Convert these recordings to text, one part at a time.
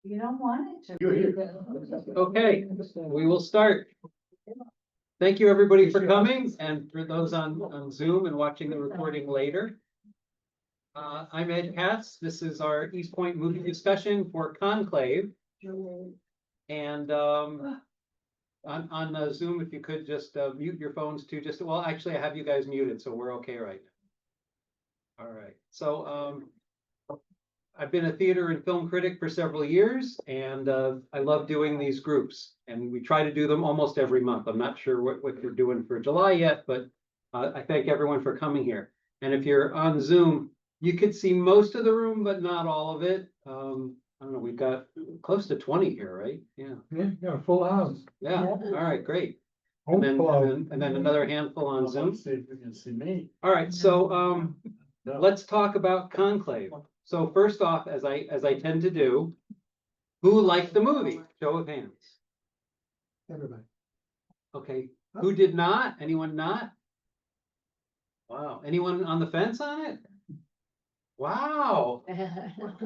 You don't want it to. You're here. Okay, we will start. Thank you, everybody, for coming, and for those on Zoom and watching the recording later. I'm Ed Katz. This is our Eastpointe movie discussion for Conclave. And on Zoom, if you could just mute your phones too. Well, actually, I have you guys muted, so we're okay right now. All right, so I've been a theater and film critic for several years, and I love doing these groups. And we try to do them almost every month. I'm not sure what you're doing for July yet, but I thank everyone for coming here. And if you're on Zoom, you could see most of the room, but not all of it. I don't know, we've got close to 20 here, right? Yeah. Yeah, full house. Yeah, all right, great. Home And club. then another handful on Zoom. See if you can see me. All right, so No. let's talk about Conclave. So first off, as I tend to do, who liked the movie? Show of hands. Everybody. Okay, who did not? Anyone not? Wow, anyone on the fence on it? Wow,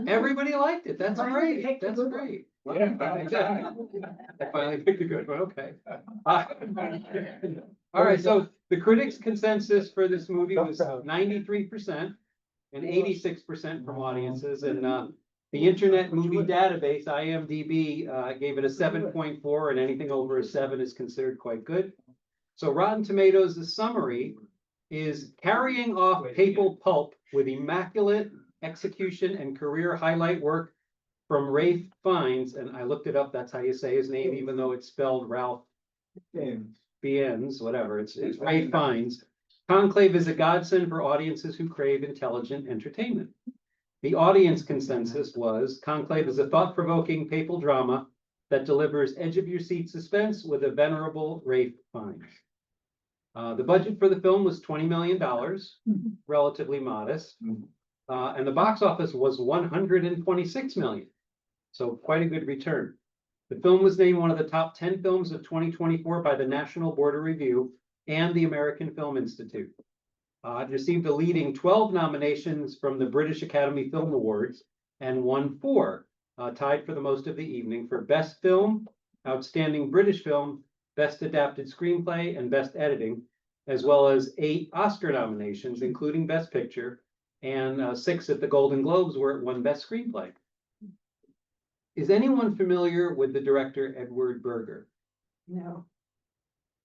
everybody liked it. That's great. That's great. Yeah. I finally picked a good one, okay. All right, so the critics' consensus for this movie was 93% and 86% from audiences, and the Internet Movie Database, IMDb, gave it a 7.4, and anything over a 7 is considered quite good. So Rotten Tomatoes' summary is carrying off papal pulp with immaculate execution and career highlight work from Ralph Fiennes, and I looked it up, that's how you say his name, even though it's spelled Ralph Fiennes, whatever, it's Ralph Fiennes. Conclave is a godsend for audiences who crave intelligent entertainment. The audience consensus was Conclave is a thought-provoking papal drama that delivers edge-of-your-seat suspense with a venerable Ralph Fiennes. The budget for the film was $20 million, relatively modest, and the box office was $126 million, so quite a good return. The film was named one of the top 10 films of 2024 by the National Board of Review and the American Film Institute. It received a leading 12 nominations from the British Academy Film Awards and won 4, tied for the most of the evening for Best Film, Outstanding British Film, Best Adapted Screenplay, and Best Editing, as well as 8 Oscar nominations, including Best Picture, and 6 at the Golden Globes, where it won Best Screenplay. Is anyone familiar with the director Edward Berger? No.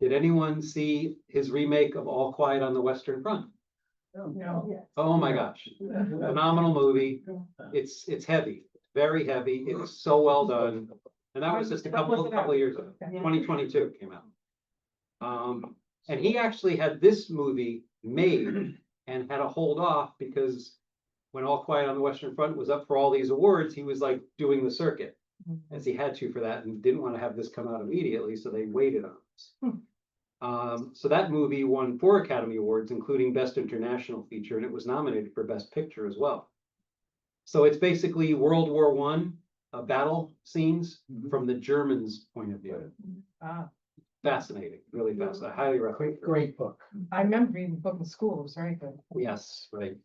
Did anyone see his remake of All Quiet on the Western Front? No. Oh my gosh, phenomenal movie. It's heavy, very heavy. It's so well done. And that was just a couple of years ago. 2022 came out. And he actually had this movie made and had to hold off because when All Quiet on the Western Front was up for all these awards, he was like doing the circuit, as he had to for that, and didn't want to have this come out immediately, so they waited on this. So that movie won 4 Academy Awards, including Best International Feature, and it was nominated for Best Picture as well. So it's basically World War I battle scenes from the Germans' point of view. Fascinating, really fascinating. I highly recommend. Great book. I remember reading the book in school, it was very good. Yes, right.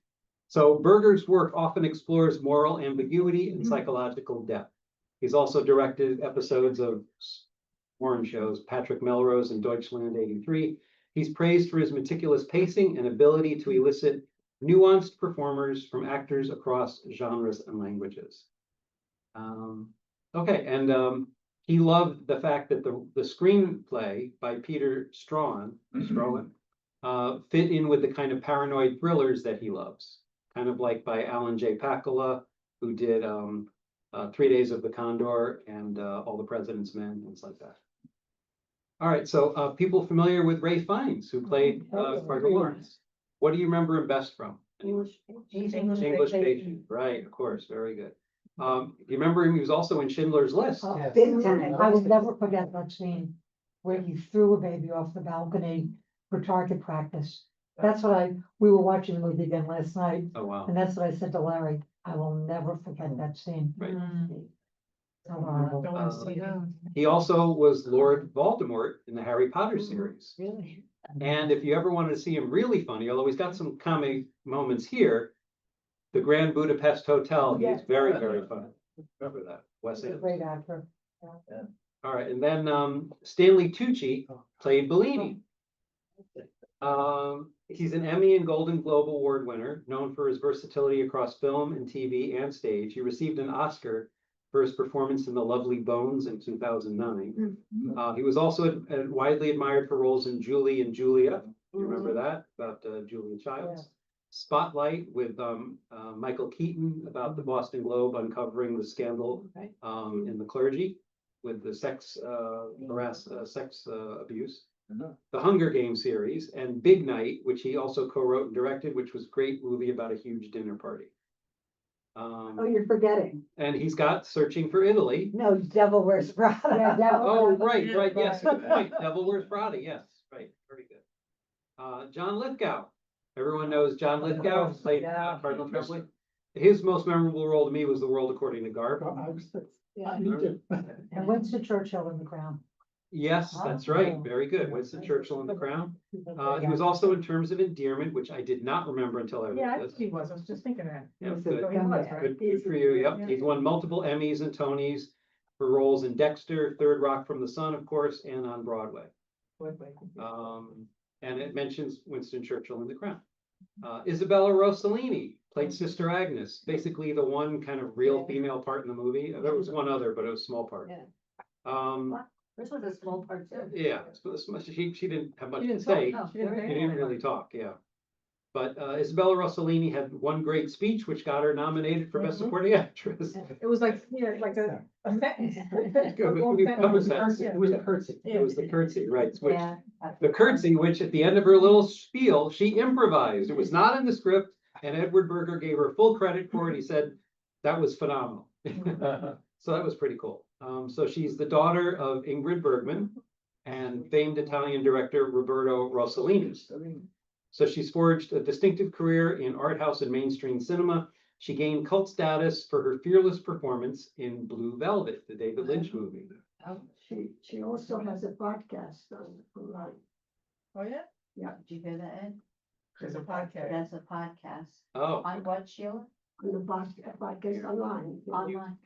So Berger's work often explores moral ambiguity and psychological depth. He's also directed episodes of foreign shows, Patrick Melrose and Deutschland 83. He's praised for his meticulous pacing and ability to elicit nuanced performers from actors across genres and languages. Okay, and he loved the fact that the screenplay by Peter Straughan fit in with the kind of paranoid thrillers that he loves, kind of like by Alan J. Pakula, who did 3 Days of the Condor and All the President's Men, things like that. All right, so people familiar with Ralph Fiennes, who played Cardinal Lawrence. What do you remember him best from? English Patient, right, of course, very good. You remember him, he was also in Schindler's List. Yes. Big time. I will never forget that scene where he threw a baby off the balcony for target practice. That's what we were watching the movie again last night, Oh, wow, and that's what I said to Larry. I will never forget that scene. right. So horrible. Don't want to see that. He also was Lord Voldemort in the Harry Potter series. Really? And if you ever wanted to see him really funny, although he's got some comic moments here, the Grand Budapest Hotel, he's very, very funny. Remember that. Wes He's a Anderson. great actor. All right, and then Stanley Tucci played Bellini. He's an Emmy and Golden Globe Award winner, known for his versatility across film and TV and stage. He received an Oscar for his performance in The Lovely Bones in 2009. He was also widely admired for roles in Julie and Julia. You remember that, about Julia Childs? Yeah. Spotlight with Michael Keaton about the Boston Globe uncovering the scandal in the clergy with the sex abuse. The Hunger Games series, and Big Night, which he also co-wrote and directed, which was a great movie about a huge dinner party. Oh, you're forgetting. And he's got Searching for Italy. No, Devil Wears Prada. Yeah, Devil- Oh, right, yes, good point. Devil Wears Prada, yes, right, very good. John Lithgow. Everyone knows John Lithgow, played Cardinal Tremblay. His most memorable role to me was The World According to Garp. And Winston Churchill in The Crown. Yes, that's right, very good. Winston Churchill in The Crown. He was also in Terms of Endearment, which I did not remember until I Yeah, I read think this. he was. I was just thinking that. Yeah, So good. he was, right? Good for you, yep. Yeah. He's won multiple Emmys and Tonys for roles in Dexter, Third Rock from the Sun, of course, and on Broadway. And it mentions Winston Churchill in The Crown. Isabella Rossellini played Sister Agnes, basically the one kind of real female part in the movie. There was one other, but it was a small part. This was a small part too. Yeah, she didn't have much She to didn't say. talk. She didn't She say didn't anything. really talk, yeah. But Isabella Rossellini had one great speech, which got her nominated for Best Mhm. Supporting Actress. It was like, yeah, like a sentence. It was Yeah. the curtsy. It was the curtsy, right, which, Yeah. the curtsy, which at the end of her little spiel, she improvised. It was not in the script, and Edward Berger gave her full credit for it. He said, that was phenomenal. So that was pretty cool. So she's the daughter of Ingrid Bergman and famed Italian director Roberto Rossellini. So she's forged a distinctive career in art house and mainstream cinema. She gained cult status for her fearless performance in Blue Velvet, the David Lynch movie. She also has a podcast on online. Oh, yeah? Yeah. Did you hear that, Ed? There's a podcast. That's a podcast. Oh. On what, Sheila? On the podcast online. Online.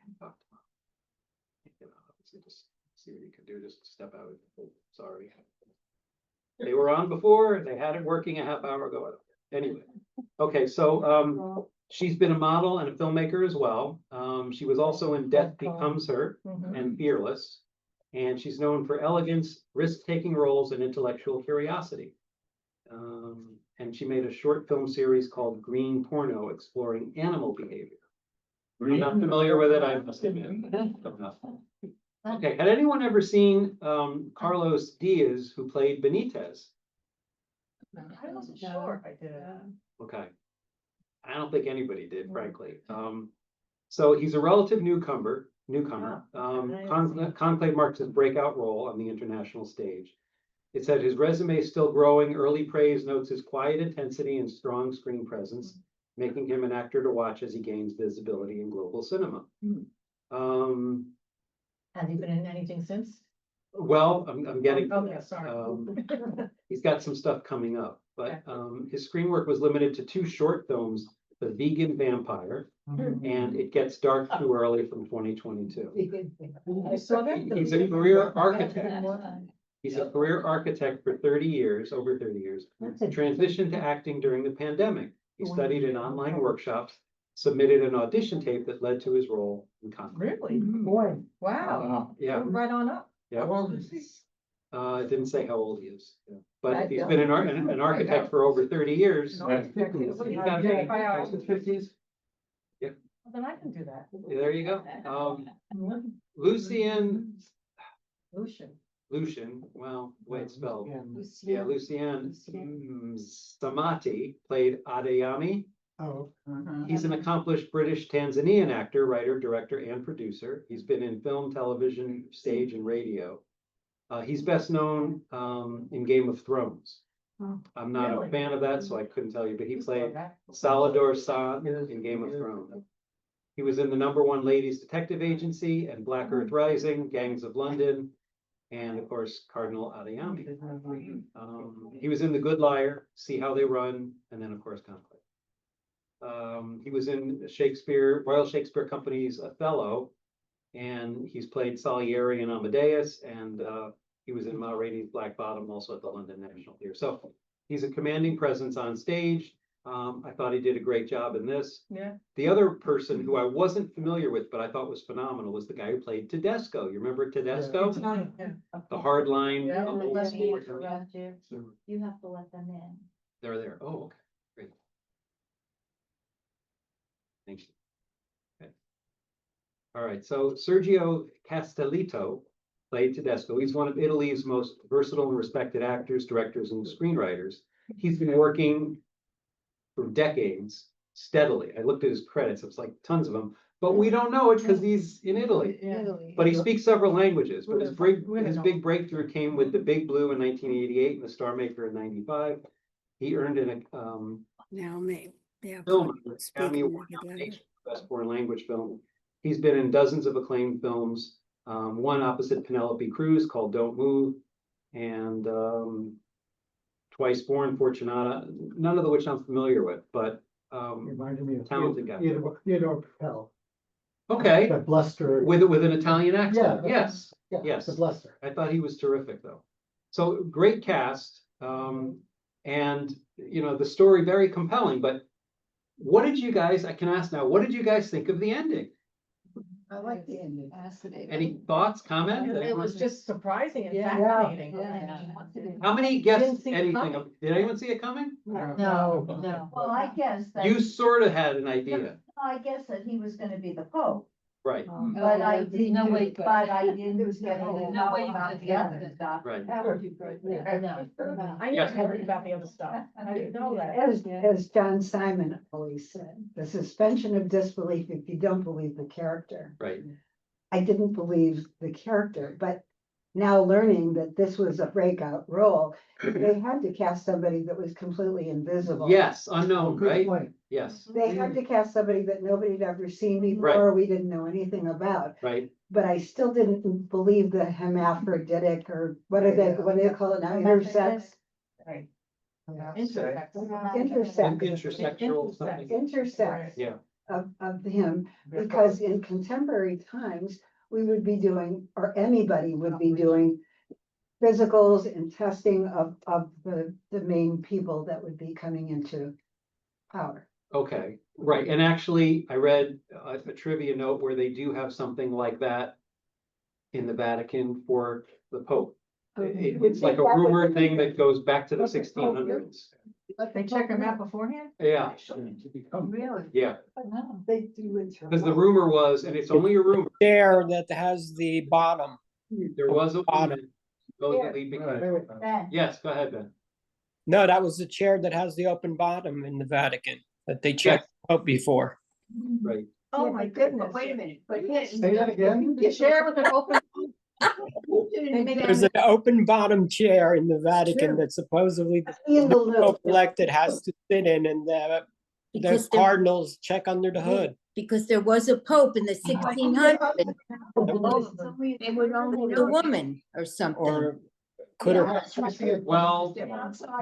Just see what you can do, just step out. Oh, sorry. They were on before, they had it working a half hour ago. Anyway, okay, so she's been a model and a filmmaker as well. She was also in Death Becomes Her Mhm. and Fearless. And she's known for elegance, risk-taking roles, and intellectual curiosity. And she made a short film series called Green Porno, exploring animal behavior. I'm not familiar with it, I must admit. Don't know. Okay, had anyone ever seen Carlos Diaz, who played Benitez? I wasn't sure if I did it. Okay. I don't think anybody did, frankly. So he's a relative newcomer. Conclave marks his breakout role on the international stage. It said his resume is still growing. Early praise notes his quiet intensity and strong screen presence, making him an actor to watch as he gains visibility in global cinema. Has he been in anything since? Well, I'm getting. Oh, yeah, sorry. He's got some stuff coming up, but his screen work was limited to 2 short films, The Vegan Vampire and It Gets Dark Too Early from 2022. I saw that. He's a career architect. He's a career architect for 30 years, over 30 years. Transitioned to acting during the pandemic. He studied in online workshops, submitted an audition tape that led to his role in Conclave. Really? Boy, Wow. Yeah, Right on up. yeah. It didn't say how old he is, but I he's don't- been an architect for over 30 years. No, He's got- Then I can do that. There you go. Lucien, well, the way it's spelled. Yeah, Lucien Samati played Adeyemi. Oh. He's an accomplished British Tanzanian actor, writer, director, and producer. He's been in film, television, stage, and radio. He's best known in Game of Thrones. I'm not a Really? fan of that, so I couldn't tell you, but he played Salador San in Game of Thrones. He was in the #1 Ladies Detective Agency and Black Earth Rising, Gangs of London, and of course, Cardinal Adeyemi. He was in The Good Liar, See How They Run, and then of course, Conclave. He was in Royal Shakespeare Company's Othello and he's played Salieri in Amadeus, and he was in Ma Rainey's Black Bottom, also at the London National Theatre. So he's a commanding presence on stage. I thought he did a great job in this. Yeah. The other person who I wasn't familiar with, but I thought was phenomenal, was the guy who played Tedesco. You remember Tedesco? The hardline. Yeah. Let me interrupt you. You have to let them in. They're there. Oh, okay, great. Thank you. Okay. All right, so Sergio Castellitto played Tedesco. He's one of Italy's most versatile and respected actors, directors, and screenwriters. He's been working for decades steadily. I looked at his credits, it was like tons of them, but we don't know it because he's in Italy. But he speaks several languages, but his big breakthrough came with The Big Blue in 1988 and The Star Maker in 95. He earned an Now, maybe, yeah. film speaking Academy of Award it, nomination for Best Foreign Language Film. He's been in dozens of acclaimed films, one opposite Penelope Cruz called Don't Move, and Twice Born, Fortunata, none of which I'm familiar with, but Reminded me of talented guy. Theodore Papel. Okay, That bluster. with an Italian accent, Yeah. yes. Yeah, yes. The bluster. I thought he was terrific, though. So great cast, and you know, the story very compelling, but what did you guys, I can ask now, what did you guys think of the ending? I like the ending. Fascinating. Any thoughts, comments? It was just surprising and Yeah. fascinating. How many guessed Didn't see it anything? coming. Did anyone see it coming? No. Well, I guess that. You sort of had an idea, I guess that he was gonna be the Pope, right, but I didn't, no way, but I didn't There was get no to way know about about the the other other stuff. right. That would be great. I Yes. never heard about the other stuff. I didn't know that. As John Simon always said, the suspension of disbelief if you don't believe the character. Right, I didn't believe the character, but now learning that this was a breakout role, they had to cast somebody that was completely invisible. yes, unknown, Good right? point. Yes, They had to cast somebody that nobody had ever seen before, we didn't know anything about, right, but I still didn't believe the hermaphroditic, or what do they call it now, intersex? Right. Intersex. intersexual something, Intersex yeah, of him, because in contemporary times, we would be doing, or anybody would be doing physicals and testing of the main people that would be coming into power. okay, right, and actually, I read a trivia note where they do have something like that in the Vatican for the Pope. It's like a rumor thing that goes back to the 1600s. They check them out beforehand? Yeah, Really? yeah, They do it. because the rumor was, and it's only a rumor, Chair that has the bottom. there was a woman supposedly Wait, became. wait. Ben, Yes, go ahead, Ben. No, that was the chair that has the open bottom in the Vatican that they checked out before. Right, Oh, my goodness. Wait a minute, but Say that again? The chair with an open. There's an open bottom chair in the Vatican that supposedly the in the Pope loop. elected has to sit in, and the Because there, cardinals check under the hood. because there was a pope in the 1600s, They would only a woman or something. Or could have, well,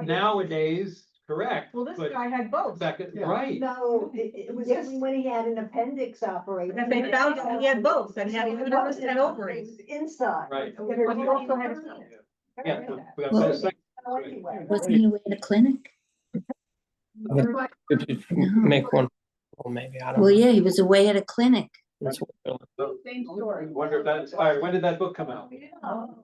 nowadays, correct, Well, this but guy had both. second, Yeah. right, No, it was only when he had an appendix operated. And they found out he had both, and he had uterus and ovaries. Inside. right, But he also had a son. yeah. We got Well- a second, Wasn't he away at a clinic? make one, well, maybe, I don't Well, know. yeah, he was away at a clinic. That's what- Same story. Wonder if that inspired, when did that book come out? A long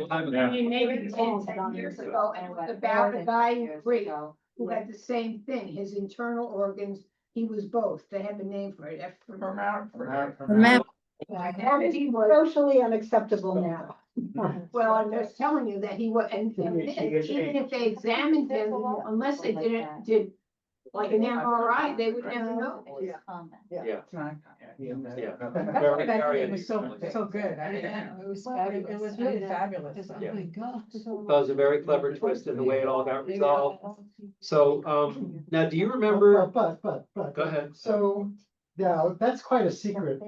time ago. Maybe 10 years ago, and it was about a guy in Crete who had the same thing, his internal organs, he was both, they have a name for it. Remember, That is socially unacceptable now. Well, I'm just telling you that he was, and even if they examined him, unless they did like an MRI, they would never know. his comment. Yeah. Yeah. That's Very, why that very movie was so interesting. good. It was fabulous. It was really fabulous. That was a very clever twist in the way it all got resolved. So, now, do you remember, But. go ahead. So, yeah, that's quite a secret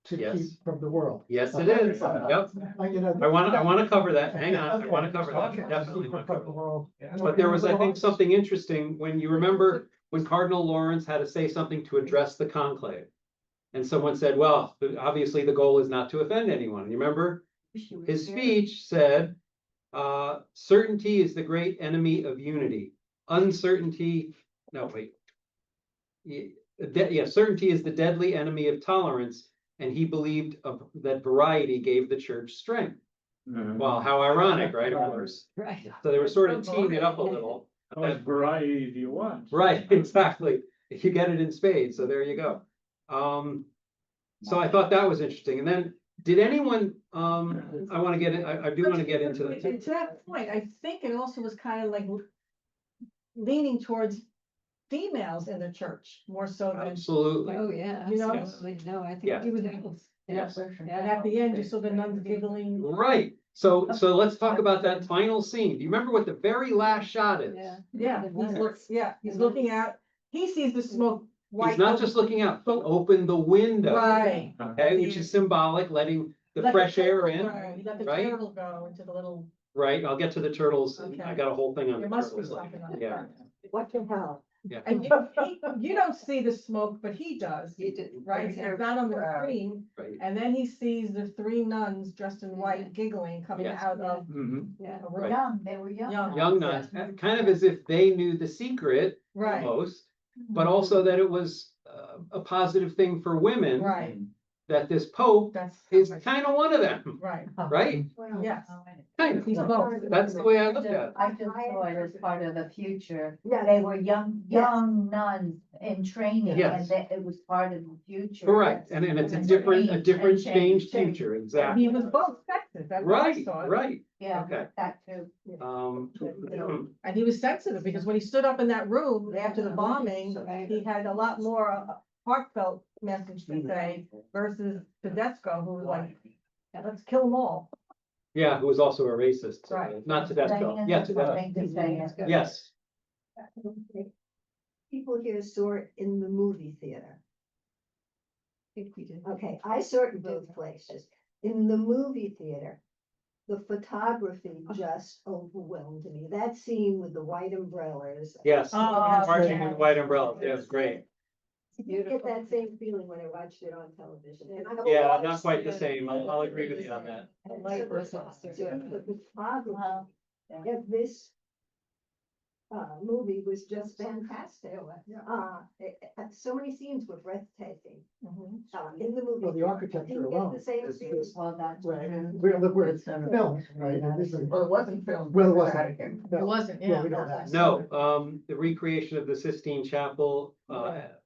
to Yes. keep from the world. Yes, it is, yep. You know, I wanna cover that, hang on, I Okay. wanna cover that, Okay. definitely wanna cover From the that. world. But there was, I think, something interesting, when you remember when Cardinal Lawrence had to say something to address the conclave. And someone said, well, obviously the goal is not to offend anyone. You remember? His speech said, certainty is the great enemy of unity. Uncertainty, no, wait. Certainty is the deadly enemy of tolerance, and he believed that variety gave the church strength. Well, how ironic, right? Of course. Right. So they were sort of teeing it up a little. How much variety do you want? Right, exactly. You get it in spades, so there you go. So I thought that was interesting. And then, did anyone, I want to get in, I do want to get into To that. that point, I think it also was kind of like leaning towards females in the church more so than, Absolutely. Oh, yeah. You know? absolutely. No, I think. Yeah. he was. Yes. and at the end, you saw the nuns giggling. Right. So let's talk about that final scene. Do you remember what the very last shot is? Yeah, he's looking out, he sees the smoke. He's not just looking out, he opened the window. Right. Okay, which is symbolic, letting the Let fresh air in, Right, he let the right? turtle go into the little, right? I'll get to the turtles. I Okay. got a whole thing on there the must be turtles. something on the Yeah, front. What the hell? yeah. And you don't see the smoke, but he does, right? It's not on the screen. Right. And then he sees the three nuns dressed in white giggling coming Yes. out of Mhm. Yeah. a We're room. young, they were young. Young nuns, kind of as if they knew the secret Right, almost, but also that it was a positive thing for women, right, that this Pope that's. is kind of one of them, Right, right? yes. Kind of. He's both. That's the way I look at it. I just saw it as part of the future. Yes. They were young nuns in training Yes. and it was part of the future. Correct, and it's a different changed future, And exactly. he was both sexist, that's what I Right, saw. right, Yeah, okay. that too. And he was sensitive because when he stood up in that room after the bombing, he had a lot more heartfelt message to say versus Tedesco, who was like, "Yeah, let's kill them all." Yeah, who was also a racist, Right. not Tedesco, Saying yeah, something Tedesco, to say it. yes. People here saw it in the movie theater. think we did. Okay, I saw it in both places. In the movie theater, the photography just overwhelmed me. That scene with the white umbrellas. Yes, Oh, marching yeah. with white umbrellas, yeah, it was great. I didn't get that same feeling when I watched it on television. And I Yeah, watched not quite the it- same, I'll agree with you on that. And so the photography Wow. of this movie was just fantastic. So many scenes were breathtaking, in the movie. Well, the architecture Didn't get alone the same is feeling. just- Well, that's. Right, and we look where it's filmed, right? And this is- Well, it wasn't filmed. Well, it wasn't. It wasn't, Well, yeah. we know that. No, the recreation of the Sistine Chapel,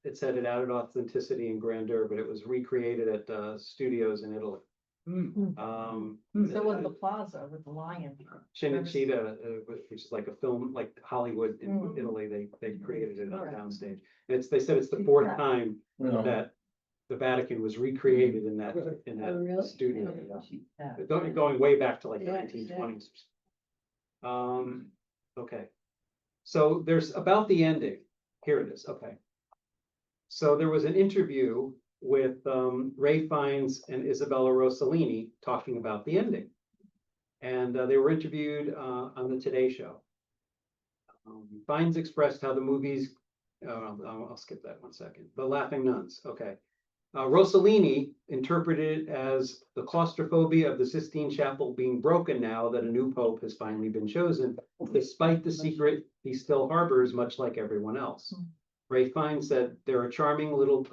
it said it added authenticity and grandeur, but it was recreated at studios in Italy. So was the plaza with the lion. Cinecittà, which is like a film, like Hollywood in Mm. Italy, they created it on downstage. And they said it's the fourth time that the Vatican was recreated in that really? studio. Yeah. Going way back to like the Yeah, 1920s. Okay. So there's about the ending. Here it is, okay. So there was an interview with Ray Fiennes and Isabella Rossellini talking about the ending. And they were interviewed on the Today Show. Fiennes expressed how the movies, I'll skip that 1 second. The Laughing Nuns, okay. Rossellini interpreted it as the claustrophobia of the Sistine Chapel being broken now that a new pope has finally been chosen, despite the secret he still harbors, much like everyone else. Ray Fiennes said, there are charming little,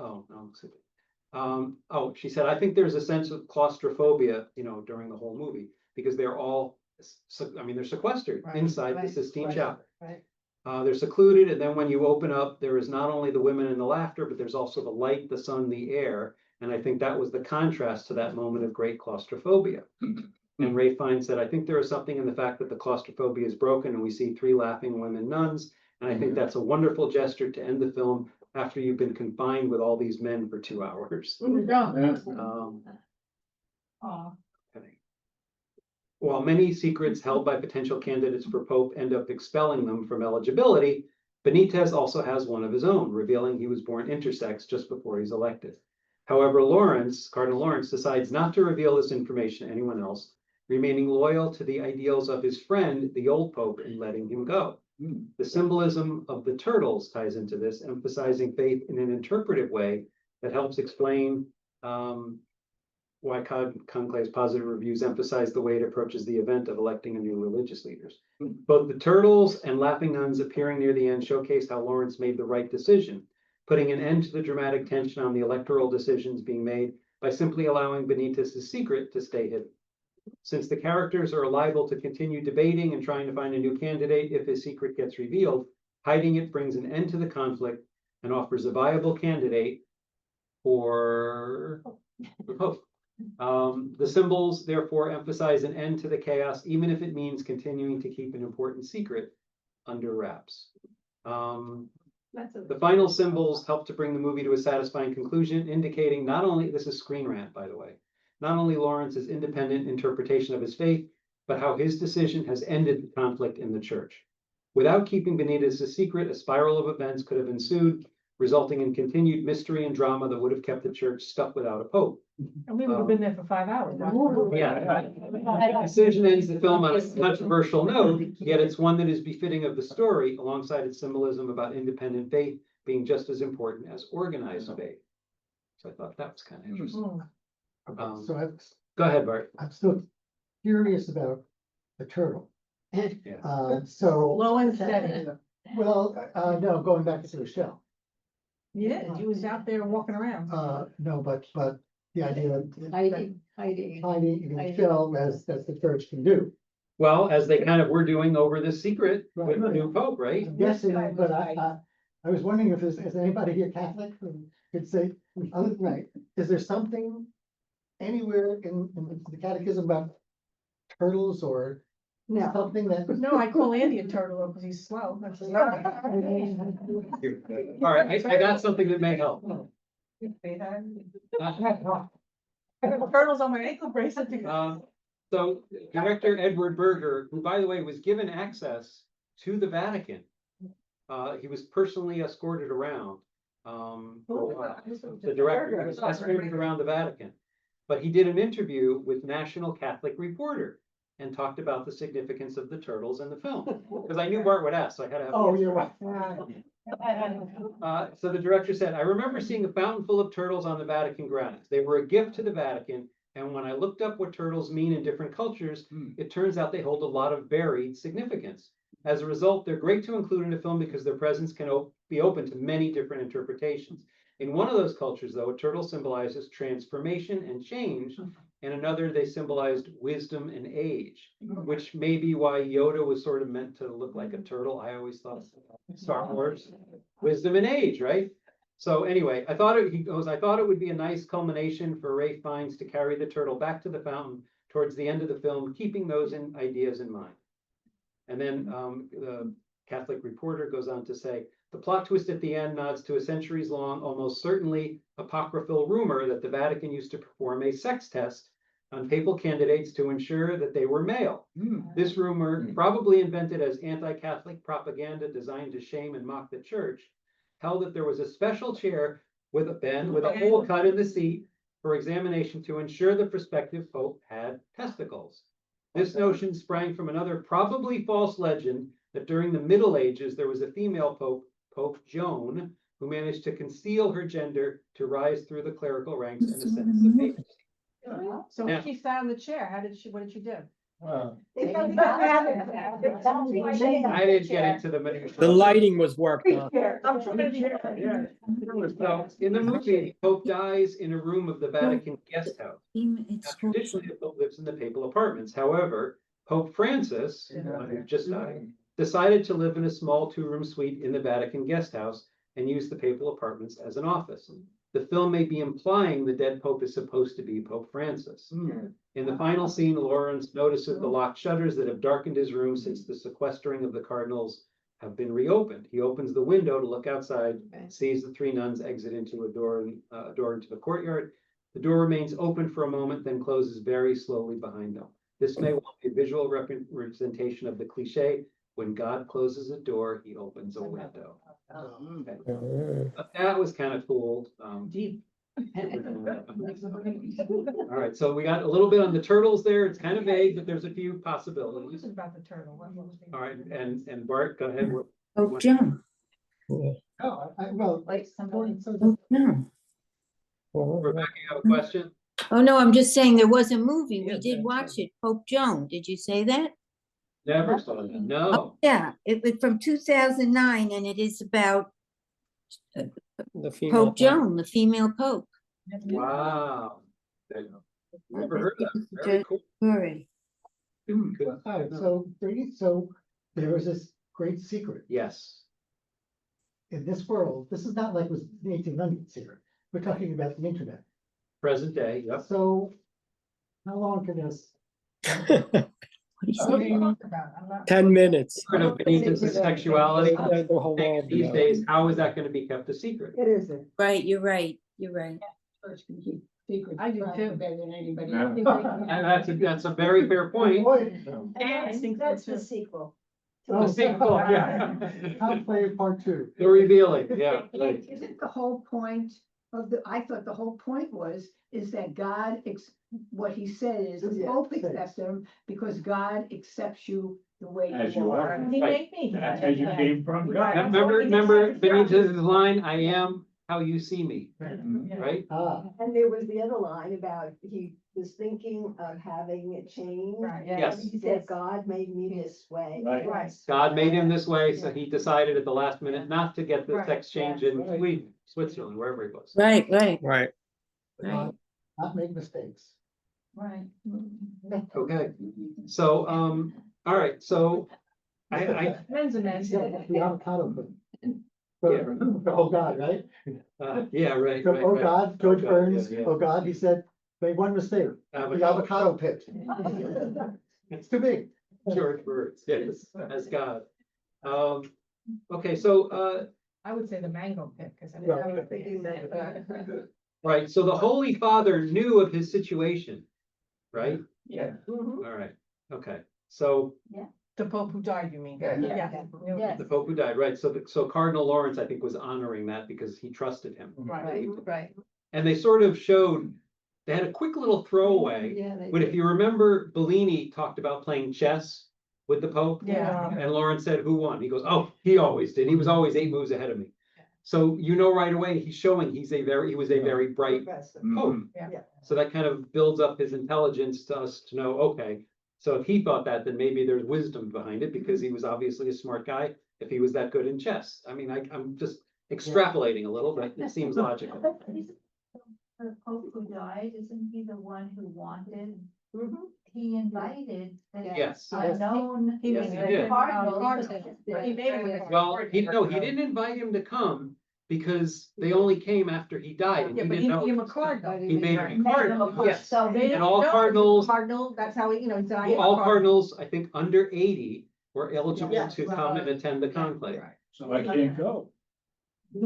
she said, I think there's a sense of claustrophobia, during the whole movie, because they're all, they're sequestered inside the Sistine Chapel. They're secluded, and then when you open up, there is not only the women and the laughter, but there's also the light, the sun, the air. And I think that was the contrast to that moment of great claustrophobia. And Ray Fiennes said, I think there is something in the fact that the claustrophobia is broken and we see 3 laughing women nuns. And I think that's a wonderful gesture to end the film after you've been confined with all these men for 2 hours. Okay. While many secrets held by potential candidates for Pope end up expelling them from eligibility, Benitez also has one of his own, revealing he was born intersex just before he's elected. However, Cardinal Lawrence decides not to reveal this information to anyone else, remaining loyal to the ideals of his friend, the old Pope, and letting him go. The symbolism of the turtles ties into this, emphasizing faith in an interpretive way that helps explain why Conclave's positive reviews emphasize the way it approaches the event of electing a new religious leaders. Both the turtles and laughing nuns appearing near the end showcase how Lawrence made the right decision, putting an end to the dramatic tension on the electoral decisions being made by simply allowing Benitez's secret to stay hidden. Since the characters are liable to continue debating and trying to find a new candidate if his secret gets revealed, hiding it brings an end to the conflict and offers a viable candidate for the Pope. The symbols therefore emphasize an end to the chaos, even if it means continuing to keep an important secret under wraps. The final symbols help to bring the movie to a satisfying conclusion, indicating not only, this is Screen Rant, by the way, not only Lawrence's independent interpretation of his faith, but how his decision has ended the conflict in the church. Without keeping Benitez's secret, a spiral of events could have ensued, resulting in continued mystery and drama that would have kept the church stuck without a pope. And we would have been there for 5 hours. Yeah. The decision ends the film on a controversial note, yet it's one that is befitting of the story, alongside its symbolism about independent faith being just as important as organized faith. So I thought that was kind of interesting. Okay, so Go ahead, Bart. I'm still curious about the turtle. Yeah. So, Low and steady. well, no, going back to the shell. You did, you was out there walking around. No, but the idea of Hiding. hiding in the shell as the church can do. Well, as they kind of were doing over this secret with the new pope, right? I'm guessing, but I was wondering if is anybody here Catholic who could say, right, is there something anywhere in the catechism about turtles or No. something that? No, I call Andy a turtle because he's slow. That's- All right, I got something that may help. I got turtles on my ankle bracelet. So director Edward Berger, who by the way was given access to the Vatican, he was personally escorted around. For a while. The director was escorted around the Vatican, but he did an interview with National Catholic Reporter and talked about the significance of the turtles in the film. Because I knew Bart would ask, so I had to have. Oh, you're right. So the director said, I remember seeing a fountain full of turtles on the Vatican grounds. They were a gift to the Vatican. And when I looked up what turtles mean in different cultures, it turns out they hold a lot of varied significance. As a result, they're great to include in a film because their presence can be open to many different interpretations. In one of those cultures, though, a turtle symbolizes transformation and change. In another, they symbolized wisdom and age, which may be why Yoda was sort of meant to look like a turtle. I always thought Star Wars, wisdom and age, right? So anyway, he goes, I thought it would be a nice culmination for Ralph Fiennes to carry the turtle back to the fountain towards the end of the film, keeping those ideas in mind. And then the Catholic Reporter goes on to say, the plot twist at the end nods to a centuries-long, almost certainly apocryphal rumor that the Vatican used to perform a sex test on papal candidates to ensure that they were male. This rumor, probably invented as anti-Catholic propaganda designed to shame and mock the church, held that there was a special chair with a hole cut in the seat for examination to ensure the prospective pope had testicles. This notion sprang from another probably false legend that during the Middle Ages there was a female pope, Pope Joan, who managed to conceal her gender to rise through the clerical ranks and ascend to the papacy. So when she sat on the chair, what did she do? I didn't get into the minutiae. The lighting was worked on. So in the movie, Pope dies in a room of the Vatican guest house. Now, traditionally, the Pope lives in the papal apartments. However, Pope Francis, who just died, decided to live in a small two-room suite in the Vatican guest house and use the papal apartments as an office. The film may be implying the dead Pope is supposed to be Pope Francis. In the final scene, Lawrence notices the locked shutters that have darkened his room since the sequestering of the cardinals have been reopened. He opens the window to look outside, sees the three nuns exit into a door into the courtyard. The door remains open for a moment, then closes very slowly behind them. This may well be a visual representation of the cliche, when God closes a door, he opens a window. Okay. But that was kind of cool. Deep. All right, so we got a little bit on the turtles there. It's kind of vague, but there's a few What possibilities. was it about the turtle? What was the- All right, and Bart, go ahead. Oh, John. Oh, well, Like somebody. so Oh, no. Rebecca, you have a question? Oh, no, I'm just saying there was a movie. We Yeah, did that's watch it, Pope Joan. Did you say that? Never saw that, no. Yeah, it was from 2009 and it is about The female. Pope Joan, the female pope. Wow. Never heard that, very cool. Good. Good. All right, so there was this great secret Yes, in this world. This is not like it was the 1800s secret. We're talking about the internet. present day, yep. So how long can this? What is What are you that? talking about? I'm not. 10 minutes. Secret of Benitez's sexuality. The whole world These knows. days, how is that gonna be kept a secret? It isn't. Right, you're right, you're right. I do too. And that's a very fair point. I think that's the sequel. The sequel, yeah. Conclave Part 2. The revealing, yeah, right. Isn't the whole point of I thought the whole point is that God, what he said is, the Yeah. Pope accepts them because God accepts you the way As you you are. are. He made me. That's how you came from God. Remember Benitez's line, I am how you see me, right? And there was the other line about he was thinking of having it changed. Right, Yes. He said, God made me this way. Right. God made him this way, so he decided at the last minute not to get the sex change in Sweden, Switzerland, wherever he was. Right, right, Right. right. Not make mistakes. Right. Okay, so, all right, so I, Men's a men's. The avocado pudding. Oh God, right? yeah, right, So, right, oh right. God, George Oh, God, Burns, yeah, yeah. oh God, he said, made one mistake, the avocado pit. It's too big. George Burns, yes, as God. Okay, so, I would say the mango pick, because I Well, didn't have a thing. right, so the Holy Father knew of his situation, right? Yeah. All right, okay, so The Pope who died, you mean? Yeah. Yeah. the Pope who died, right, so Cardinal Lawrence, I think, was honoring that because he trusted him. Right, right. And they sort of showed, they had a quick little throwaway, but if you remember, Bellini talked about playing chess with the Pope. Yeah. And Lawrence said, who won? He goes, oh, he always did. He was always 8 moves ahead of me. So you know right away, he's showing he was a very bright Pope. Yeah. So that kind of builds up his intelligence to us to know, okay, so if he thought that, then maybe there's wisdom behind it because he was obviously a smart guy if he was that good in chess. I mean, I'm just extrapolating a little, but it seems logical. The Pope who died, isn't he the one who wanted? He invited. Yes. Unknown. He was. Yes, he did. Cardinals. He made it. Well, he didn't invite him to come because they only came after he died. And Yeah, he but he didn't made him know. a cardinal. He made him a cardinal, yes. So And all cardinals, Cardinal, that's how he, died. all cardinals, I think, under 80 were eligible Yeah. to come and attend the conclave. Right. So I can't go. I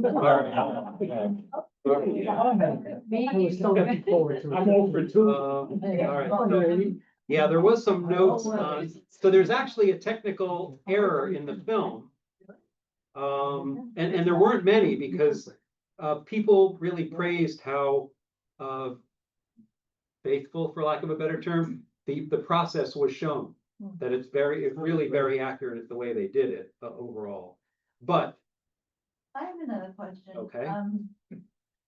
was so looking forward to it. I'm over two. All right. So, yeah, there was some notes on, so there's actually a technical error in the film. And there weren't many because people really praised how faithful, for lack of a better term, the process was shown. That it's really very accurate the way they did it overall. But, I have another question. Okay.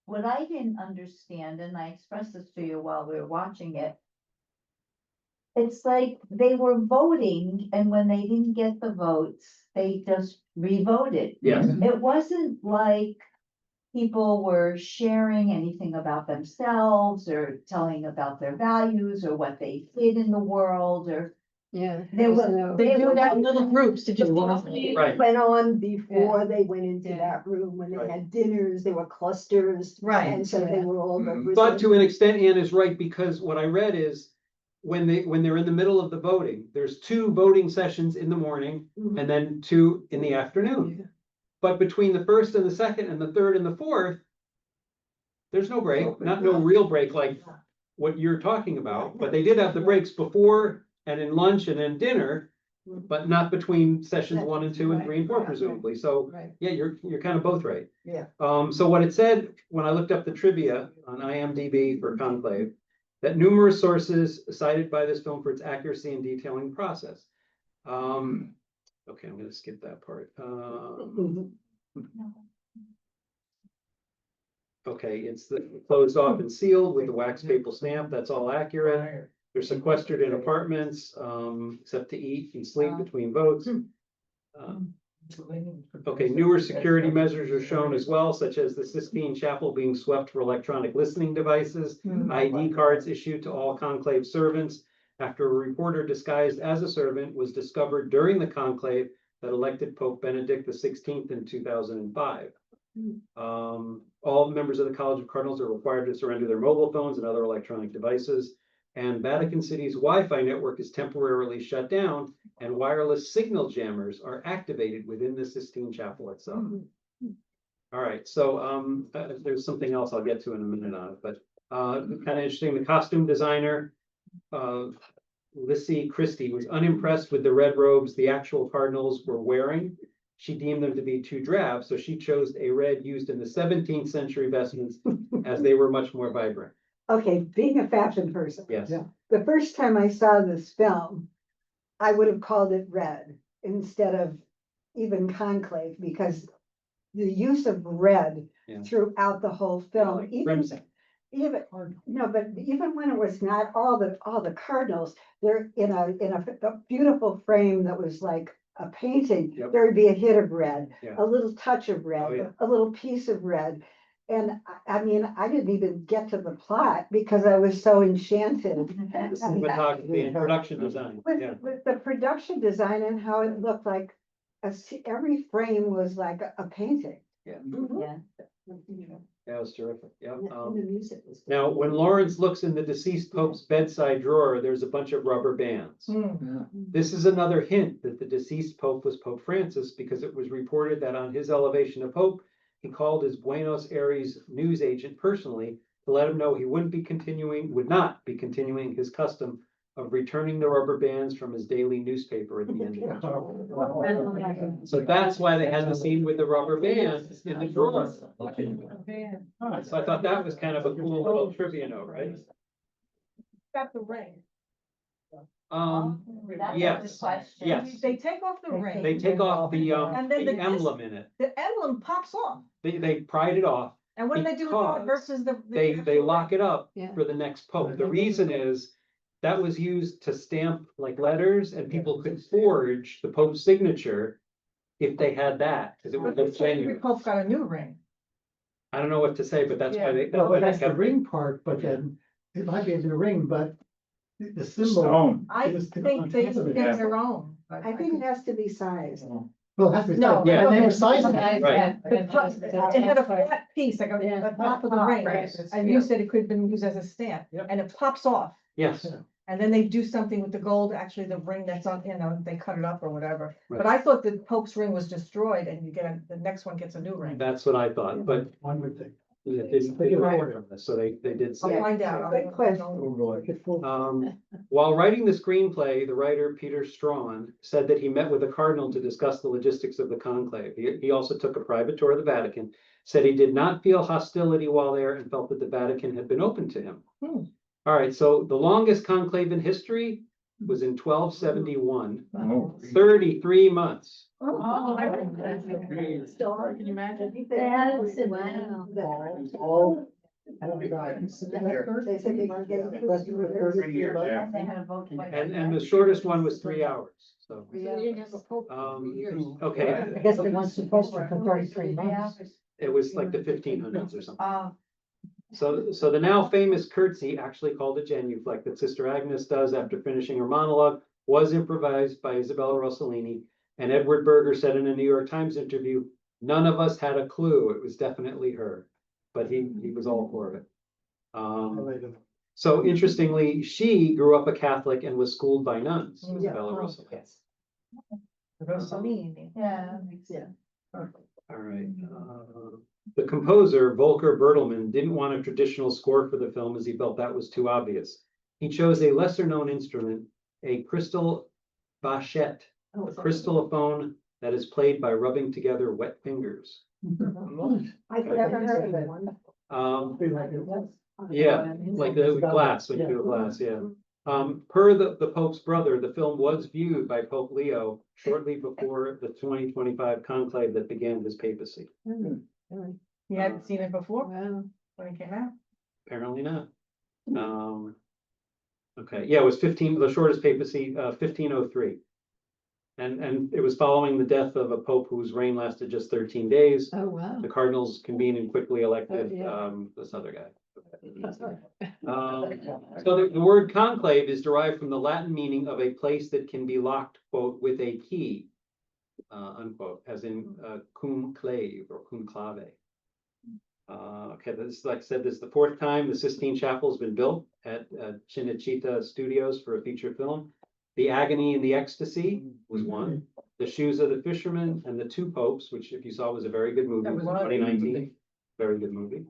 What I didn't understand, and I expressed this to you while we were watching it. It's like they were voting, and when they didn't get the votes, they just re-voted. yes, It wasn't like people were sharing anything about themselves or telling about their values or what they did in the world or. Yeah. There was, They do that in little groups to just. right. Went on before they went into Yeah. that room, when Right. they had dinners, there were clusters. Right. And so they were all. But to an extent, Ann is right, because what I read is when they're in the middle of the voting, there's 2 voting sessions in the morning Mhm. and then 2 in the afternoon. But between the first and the second and the third and the fourth, there's no break, no real break like what you're talking about, but they did have the breaks before and in lunch and in dinner, but not between sessions 1 and 2 and 3 and 4 presumably. So Right. yeah, you're kind of both right. Yeah. So what it said, when I looked up the trivia on IMDb for Conclave, that numerous sources cited by this film for its accuracy and detailing process. Okay, I'm gonna skip that part. Okay, it's closed off and sealed with the wax paper stamp, that's all accurate. They're sequestered in apartments, except to eat and sleep between votes. Okay, newer security measures are shown as well, such as the Sistine Chapel being swept for electronic listening devices, ID cards issued to all conclave servants after a reporter disguised as a servant was discovered during the conclave that elected Pope Benedict XVI in 2005. All members of the College of Cardinals are required to surrender their mobile phones and other electronic devices. And Vatican City's Wi-Fi network is temporarily shut down and wireless signal jammers are activated within the Sistine Chapel itself. All right, so there's something else I'll get to in a minute on it, but kind of interesting. The costume designer, Lissy Christie, was unimpressed with the red robes the actual cardinals were wearing. She deemed them to be too drab, so she chose a red used in the 17th century vestments as they were much more vibrant. Okay, being a fashion person. Yes. Yeah. The first time I saw this film, I would have called it red instead of even conclave, because the use of red Yeah. throughout the whole film, Crimson. even when it was not all the cardinals, they're in a beautiful frame that was like a painting. Yep. There would be a hit of red, Yeah. a little touch of red, Oh, yeah. a little piece of red. And I mean, I didn't even get to the plot because I was so enchanted. The cinematography and production design, yeah. With the production design and how it looked like every frame was like a painting. Yeah, Yeah. that was terrific, yeah. And the music was. Now, when Lawrence looks in the deceased Pope's bedside drawer, there's a bunch of rubber bands. This is another hint that the deceased Pope was Pope Francis, because it was reported that on his elevation of Pope, he called his Buenos Aires news agent personally to let him know he would not be continuing his custom of returning the rubber bands from his daily newspaper at the end of each week. So that's why they had the scene with the rubber bands in the drawer. So I thought that was kind of a cool little trivia note, right? Got the ring. That's Yes, the question. yes. They take off the ring. They take off the And then the emblem in it. The emblem pops off. They pried it off. And what do they do with that Because versus the? They lock it up Yeah. for the next Pope. The reason is that was used to stamp like letters, and people could forge the Pope's signature if they had that, because it was Every genuine. Pope got a new ring. I don't know what to say, but that's why they. Well, why they that's the kept it. ring part, but then it might be in the ring, but the symbol. Stone. I is think they on top of it. get their own. I think it has to be sized. Well, it has to be. No, sized, and they were sizing it. Right. It had a flat piece, like the top of the ring, and you said it could have been used as a stamp, Yep. and it pops off. Yes, And then they do something with the gold, actually the ring that's on, they cut it up or whatever. But Right. I thought the Pope's ring was destroyed and the next one gets a new ring. that's what I thought, but One would think. it didn't report on this, so they did I'll say. find out. Good question. While writing the screenplay, the writer Peter Strawn said that he met with the cardinal to discuss the logistics of the conclave. He also took a private tour of the Vatican, said he did not feel hostility while there and felt that the Vatican had been open to him. All right, so the longest conclave in history was in 1271, Oh. 33 months. Oh, Still, can you imagine? That's, wow. They said they were getting. They had a vote. And the shortest one was 3 hours, so. Okay, I guess they want sequester for 33 months. it was like the 1500s or something. Oh, So the now famous curtsy, actually called a genuflect, that Sister Agnes does after finishing her monologue, was improvised by Isabella Rossellini. And Edward Berger said in a New York Times interview, none of us had a clue. It was definitely her, but he was all for it. So interestingly, she grew up a Catholic and was schooled by nuns, Isabella Rossellini. yeah. All right. The composer, Volker Bertelmann, didn't want a traditional score for the film as he felt that was too obvious. He chose a lesser-known instrument, a crystal bachette, a crystallophone that is played by rubbing together wet fingers. I've never heard of it. Yeah, like the glass, when you do a glass, yeah. Per the Pope's brother, the film was viewed by Pope Leo shortly before the 2025 conclave that began his papacy. You hadn't seen it before Wow. when it came out? Apparently not. Okay, yeah, it was the shortest papacy, 1503. And it was following the death of a pope whose reign lasted just 13 days. Oh, wow. The cardinals convened and quickly elected, Oh, yeah. this other guy. So the word conclave is derived from the Latin meaning of a place that can be locked, quote, with a key, unquote, as in cum clave or conclave. Okay, this, like I said, this is the fourth time the Sistine Chapel has been built at Cinecittà Studios for a feature film. The Agony and the Ecstasy was one. The Shoes of the Fisherman and the Two Popes, which if you saw was a very good movie, That was was in 2019. Very good movie.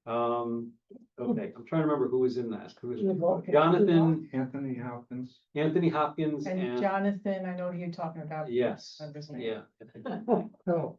Okay, I'm trying to remember who was in that. Who was Jonathan, Anthony Hopkins. Anthony Hopkins And and, Jonathan, I know who you're talking about. yes, Remember his name. yeah. Oh.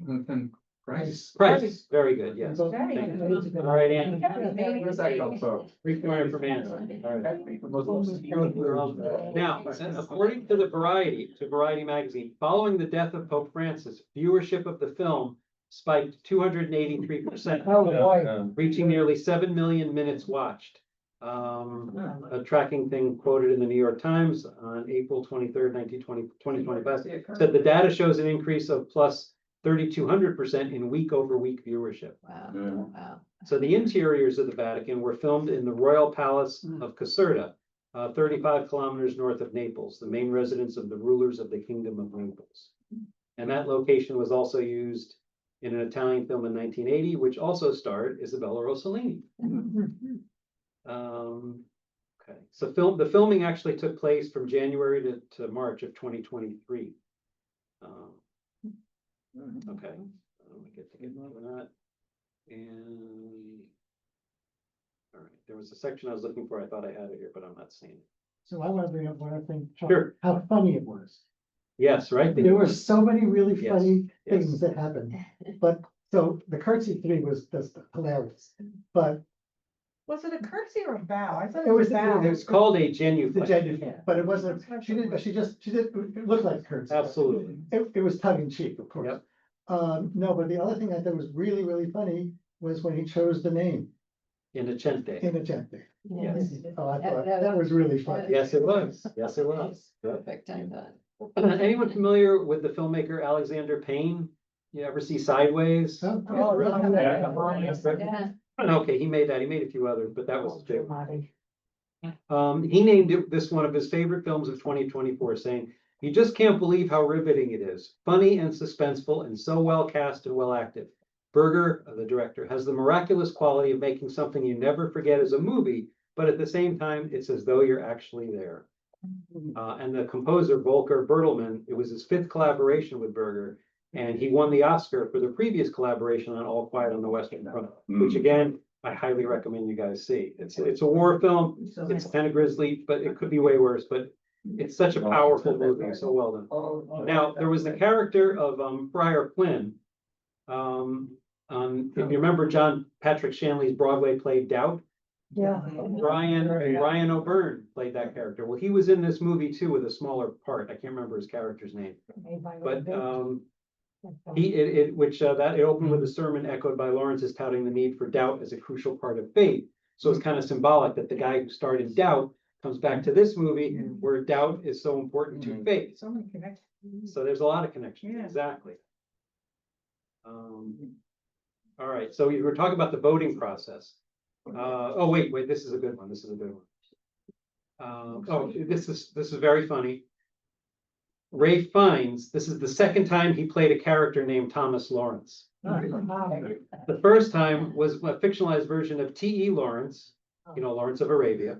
Jonathan Price. Price, very good, yes. So- Very Thank good. you. All right, Ann. Where's that come from? Requiring from Ann. All right. Now, according to Variety magazine, following the death of Pope Francis, viewership of the film spiked 283%, Oh, boy. reaching nearly 7 million minutes watched. A tracking thing quoted in the New York Times on April 23rd, 2025, said the data shows an increase of plus 3,200% in week-over-week viewership. Wow, wow. So the interiors of the Vatican were filmed in the Royal Palace of Caserta, 35 kilometers north of Naples, the main residence of the rulers of the Kingdom of Naples. And that location was also used in an Italian film in 1980, which also starred Isabella Rossellini. Okay, so the filming actually took place from January to March of 2023. Okay, let me get to that. And all right, there was a section I was looking for. I thought I had it here, but I'm not seeing it. So I want to bring up one other thing, Sure. how funny it was. Yes, right. There were so many really Yes, funny yes. things that happened, but, so the curtsy three was just hilarious, but Was it a curtsy or a bow? I thought it it was was, a bow. it It's called a the genuflect. genuine, but it wasn't, she did, it looked like a curtsy. Absolutely. It was tongue in cheek, of course. Yep. No, but the other thing I thought was really, really funny was when he chose the name, Innocente. Innocente. Yes. Oh, I thought that was really funny. Yes, it was. Yes, it was. Perfect, I thought. Anyone familiar with the filmmaker Alexander Payne? You ever see Sideways? Oh, Oh, really? Yeah. Okay, he made that. He made a few others, but that was the big one. Marty. He named this one of his favorite films of 2024, saying, "You just can't believe how riveting it is. Funny and suspenseful and so well cast and well acted. Berger, the director, has the miraculous quality of making something you never forget as a movie, but at the same time, it's as though you're actually there." And the composer, Volker Bertelmann, it was his 5th collaboration with Berger, and he won the Oscar for the previous collaboration on All Quiet on the Western Front, which again, I highly recommend you guys see. It's a war film. It's kind of grisly, but it could be way worse, but it's such a powerful movie, so well done. Now, there was the character of Friar Flynn. If you remember John Patrick Shanley's Broadway play Doubt, Yeah. Ryan O'Byrne played that character. Well, he was in this movie too with a smaller part. I can't remember his character's name, but it opened with a sermon echoed by Lawrence's touting the need for doubt as a crucial part of faith. So it's kind of symbolic that the guy who started Doubt comes back to this movie where doubt is so important to faith. So many connections. So there's a lot of connections, Yeah. exactly. All right, so we were talking about the voting process. Oh, wait, this is a good one. This is a good one. This is very funny. Ralph Fiennes, this is the second time he played a character named Thomas Lawrence. The first time was a fictionalized version of T.E. Lawrence, Lawrence of Arabia,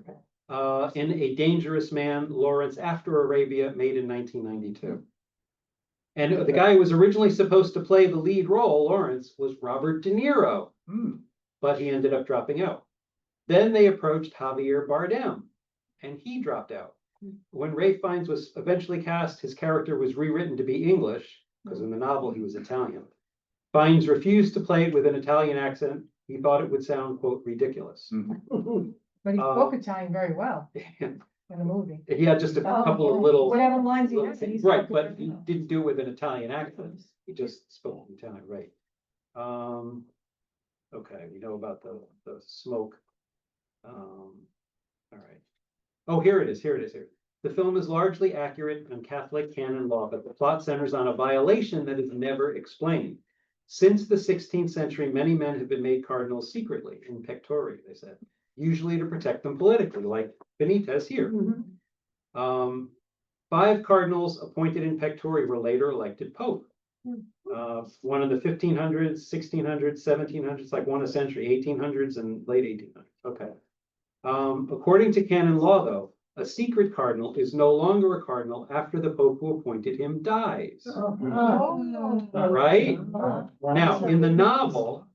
in A Dangerous Man, Lawrence After Arabia, made in 1992. And the guy who was originally supposed to play the lead role, Lawrence, was Robert De Niro, but he ended up dropping out. Then they approached Javier Bardem, and he dropped out. When Ralph Fiennes was eventually cast, his character was rewritten to be English, because in the novel he was Italian. Fiennes refused to play it with an Italian accent. He thought it would sound, quote, ridiculous. But he spoke Italian very well in the movie. He had just a couple of little. Whatever lines he had. Right, but he didn't do it with an Italian accent. He just spoke Italian, right? Okay, we know about the smoke. All right. Oh, here it is, here it is, here. The film is largely accurate on Catholic canon law, but the plot centers on a violation that is never explained. Since the 16th century, many men have been made cardinals secretly, in pectore, they said, usually to protect them politically, like Benitez here. 5 cardinals appointed in pectore were later elected pope. One in the 1500s, 1600s, 1700s, like one a century, 1800s and late 1800s. Okay. According to canon law, though, a secret cardinal is no longer a cardinal after the pope who appointed him dies. Right? Now, in the novel,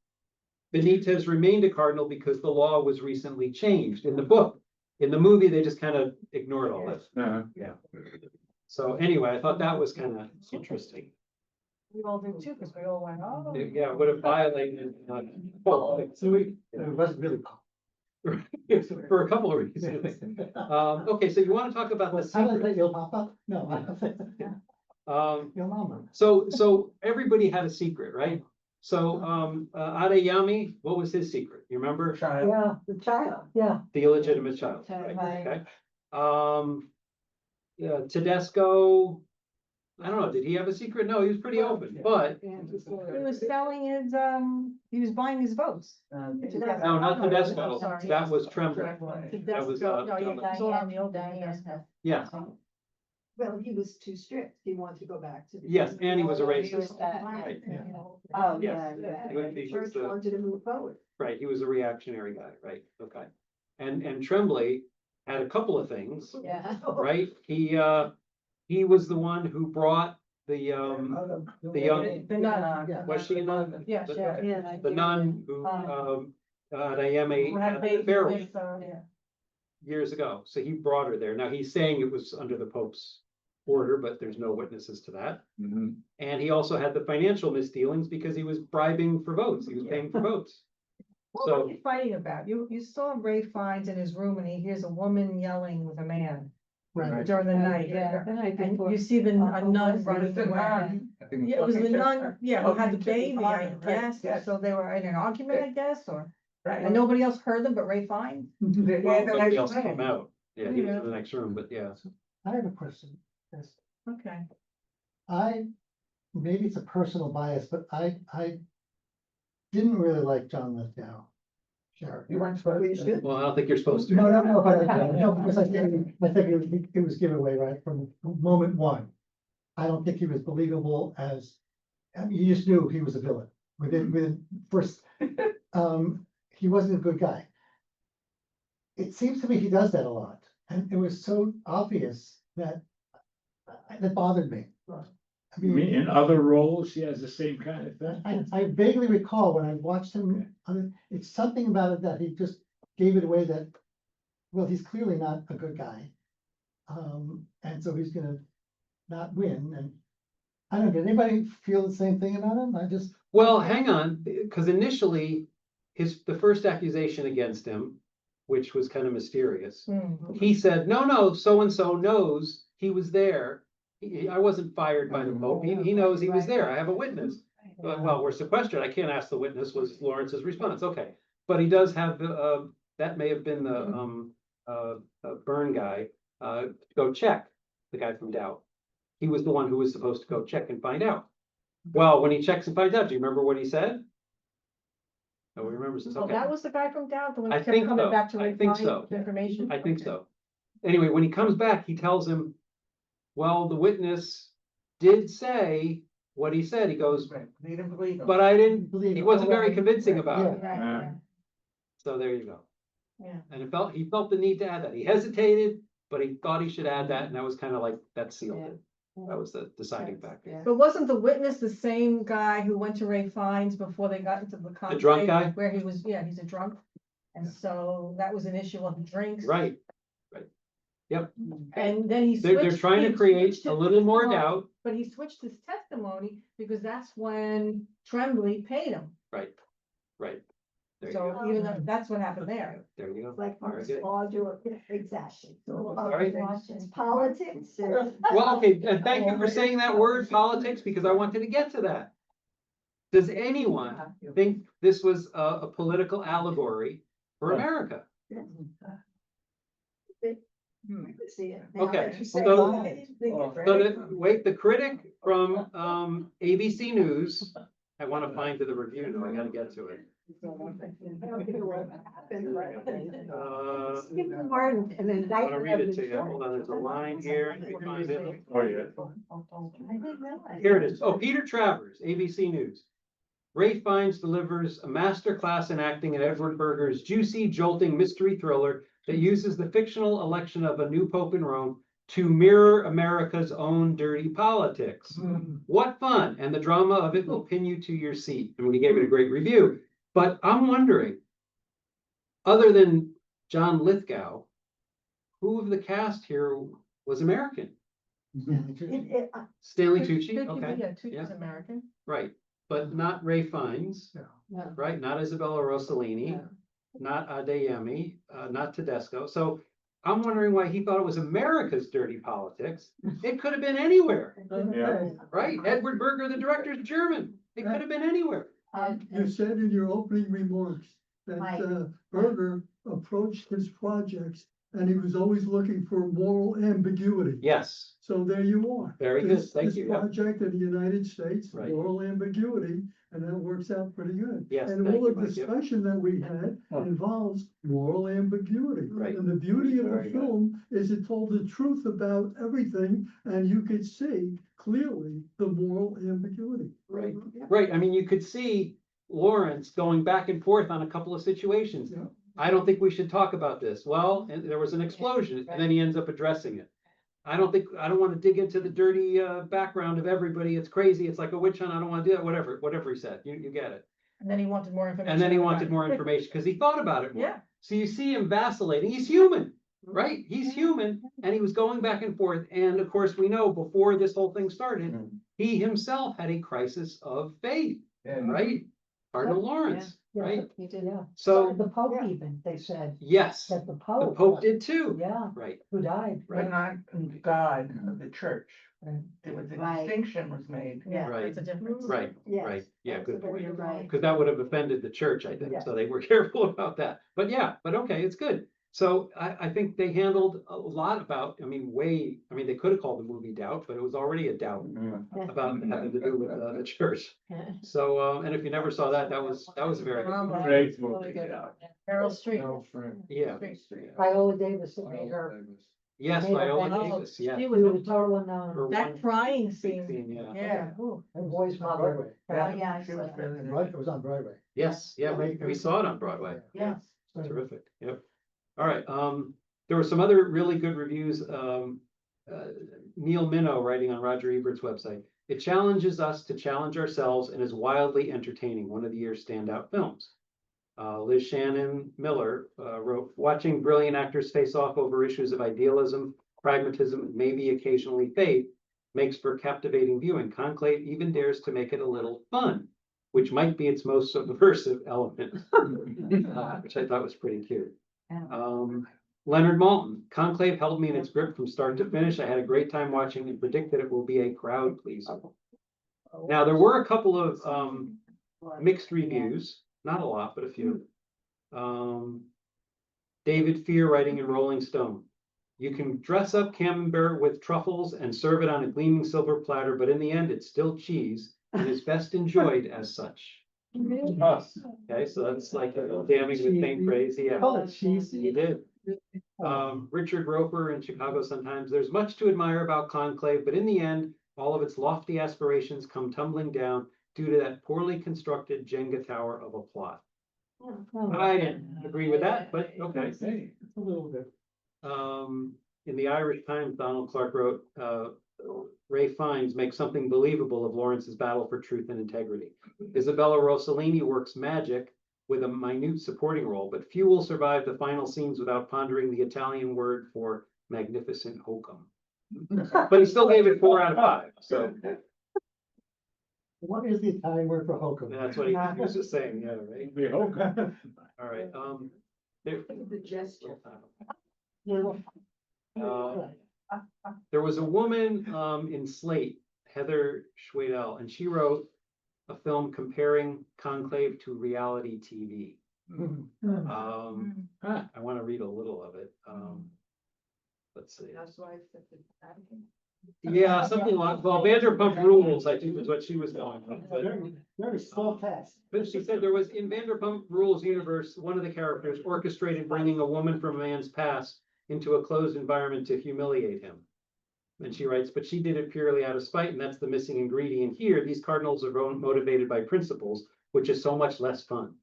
Benitez remained a cardinal because the law was recently changed. In the book, in the movie, they just kind of ignored all this. Yeah. So anyway, I thought that was kind of interesting. We all did too, because we all went, oh. Yeah, it would have violated. So it wasn't really. For a couple of reasons. Okay, so you want to talk about the How did secret? that, you'll pop up? No. I don't think so. Your mama. So everybody had a secret, right? So, Adeyemi, what was his secret? You remember? Yeah, The child. yeah. The illegitimate child, right? Right. Okay. Yeah, Tedesco, I don't know, did he have a secret? No, he was pretty open, but, He was selling his, he was buying his votes. no, not Tedesco, Sorry. that was Tremblay. That was, Tedesco, no, yeah, Diane. it's all on the old Diane. Yeah, Well, he was too strict. He wanted to go back to. yes, and he was a He was racist, that. right, yeah. Oh, Yes. yeah, He was- yeah. he The was church wanted to move forward. Right, he was a reactionary guy, right, okay. And Tremblay had a couple of things, Yeah. right? He was the one who brought the young, The nun. was she a nun? Yeah, The- yeah, okay. yeah. The nun who, Diame Had a had baby an affair with, with yeah. years ago, so he brought her there. Now, he's saying it was under the Pope's order, but there's no witnesses to that. And he also had the financial misdealings because he was bribing for votes, he was paying for votes. What So- were you fighting about? You saw Ray Fiennes in his room and he hears a woman yelling with a man Right. during the night. Yeah, the night And before. you see a nun running away. Yeah, it was the nun, yeah, who had the baby, I guess, so they were in an argument, I guess, or, and nobody else heard them but Ray Fiennes? Somebody else came out, yeah, he was in the next room, but yeah. I have a question. Yes. Okay. Maybe it's a personal bias, but I didn't really like John Lithgow. Sure. You weren't supposed to. Well, I don't think you're supposed to. No, but no, because I think it was giveaway right from moment one. I don't think he was believable as, I mean, you just knew he was a villain within first, he wasn't a good guy. It seems to me he does that a lot, and it was so obvious that bothered me. I You mean in other roles, he has the same kind of thing? I vaguely recall when I watched him, it's something about it that he just gave it away that, well, he's clearly not a good guy. And so he's gonna not win, and I don't know, did anybody feel the same thing about him? I just, Well, hang on, because initially, the first accusation against him, which was kind of mysterious, he said, no, so-and-so knows he was there. I wasn't fired by the Pope, he knows he was there, I have a witness. Well, we're sequestered, I can't ask the witness, was Lawrence's response, okay. But he does have, that may have been the, Byrne guy, go check, the guy from Dow. He was the one who was supposed to go check and find out. Well, when he checks and finds out, do you remember what he said? No, he remembers this, Oh, okay. that was the guy from Dow, the one I that kept think coming so. back to I think refine so. information? I think Okay. so. Anyway, when he comes back, he tells him, well, the witness did say what he said. He goes, but I didn't, believe he it. wasn't very convincing about it. Right, right, So there you go. yeah. And he felt the need to add that. He hesitated, but he thought he should add that. And that was kind of like, that sealed it. That was the deciding factor. But wasn't the witness the same guy who went to Ray Fiennes before they got into the conclave? drunk guy? Where he was, yeah, he's a drunk. And so that was an issue of drinks. Right. Yep. And then he They're switched. trying to he create switched a his little more testimony, doubt. But he switched his testimony because that's when Tremblay paid him. Right. There you So go. even though, that's what happened there. There you go. Like Very good. exactly. Sorry? It's politics. or- Well, okay, and thank you for saying that word, politics, because I wanted to get to that. Does anyone think this was a political allegory for America? Okay, wait, the critic from ABC News, I want to find the review, no, I gotta get to it. An I want to read it indictment to of you, hold on, there's a line here, let me find it. Oh, yeah. I didn't realize. Here it is, oh, Peter Travers, ABC News. Ralph Fiennes delivers a masterclass in acting in Edward Berger's juicy, jolting mystery thriller that uses the fictional election of a new pope in Rome to mirror America's own dirty politics. What fun! And the drama of it will pin you to your seat. I mean, he gave it a great review, but I'm wondering, other than John Lithgow, who of the cast here was American? Stanley Tucci, okay, Yeah, Tucci's yeah. American. right, but not Ralph Fiennes, No. right? Not Isabella Rossellini, No. not Adeyemi, not Tedesco. So I'm wondering why he thought it was America's dirty politics. It could have been anywhere, Yeah. right? Edward Berger, the director, is German. It could have been anywhere. You said in your opening remarks Mike. that Berger approached his projects and he was always looking for moral ambiguity. Yes, So there you are. very good. This- Thank this you. Yeah. project in the United States, Right. moral ambiguity, and that works out pretty good. Yes, And thank all you, the Mike. Yep. discussion that we had involves moral ambiguity. Right. And the beauty of the Very good. film is it told the truth about everything, and you could see clearly the moral ambiguity. Right, right. I mean, you could see Lawrence going back and forth on a couple of situations. Yeah. I don't think we should talk about this. Well, and there was an explosion, and then he ends up addressing it. I don't want to dig into the dirty background of everybody. It's crazy. It's like a witch hunt. I don't want to do that. Whatever he said. You get it. And then he wanted more information. And then he about wanted it. more information because he thought about it more. Yeah. So you see him vacillating. He's human, right? He's human, and he was going back and forth. And of course, we know before this whole thing started, he himself had a crisis of faith, right? Cardinal Lawrence, Yeah. right? Yeah. So The Pope even, they said, yes, that the the Pope. Pope did too. Yeah, Right, who died. right, not God of the church. Right. It was, a Right. distinction was made. Yeah, Right. that's a difference. right, Yes. right. Yeah, good point. You're right. Because that would have offended the church, I think, so they were careful about that. But yeah, but okay, it's good. So I think they handled a lot about, they could have called the movie Doubt, but it was already a doubt about having to do with the church. So, and if you never saw that, that was very good. Drama. Great Really movie, good. yeah. Meryl Streep. Yeah, Viola Davis, that made her, yes, Made a Viola bang. Davis, yeah. She she was, was a total unknown. Her that one crying big scene, scene, yeah. yeah. ooh. Her boy's mother. Oh, yeah, I She saw was that. really Right, it was on Broadway. Yes, yeah, we saw it on Broadway. Yes. Terrific, yep. All right, there were some other really good reviews. Neil Minow writing on Roger Ebert's website. It challenges us to challenge ourselves and is wildly entertaining, one of the year's standout films. Liz Shannon Miller wrote, watching brilliant actors face off over issues of idealism, pragmatism, and maybe occasionally faith makes for captivating viewing. Conclave even dares to make it a little fun, which might be its most subversive element, which I thought was pretty cute. Leonard Maltin, Conclave held me in its grip from start to finish. I had a great time watching and predict that it will be a crowd pleaser. Now, there were a couple of mixed reviews, not a lot, but a few. David Fear writing in Rolling Stone. You can dress up camembert with truffles and serve it on a gleaming silver platter, but in the end, it's still cheese and is best enjoyed as such. Okay, so that's like damning with faint praise. Yeah, Oh, cheesy. he did. Richard Roper in Chicago Sun-Times. There's much to admire about Conclave, but in the end, all of its lofty aspirations come tumbling down due to that poorly constructed Jenga tower of a plot. I didn't agree with that, but okay. Hey, A little bit. In the Irish Times, Donald Clark wrote, Ralph Fiennes makes something believable of Lawrence's battle for truth and integrity. Isabella Rossellini works magic with a minute supporting role, but few will survive the final scenes without pondering the Italian word for magnificent hokum. But he still gave it 4 out of 5, so What is the Italian word for hokum? that's what he was just saying, yeah, right? we hope. All right, there, The gesture. there was a woman in Slate, Heather Schwedel, and she wrote, a film comparing Conclave to reality TV. I want to read a little of it. Let's see. That's why it's the Vatican. Yeah, something like, well, Vanderpump Rules, I think was what she was going with. But, Very small cast. but she said there was, in Vanderpump Rules universe, one of the characters orchestrated bringing a woman from a man's past into a closed environment to humiliate him. And she writes, but she did it purely out of spite, and that's the missing ingredient here. These cardinals are motivated by principles, which is so much less fun.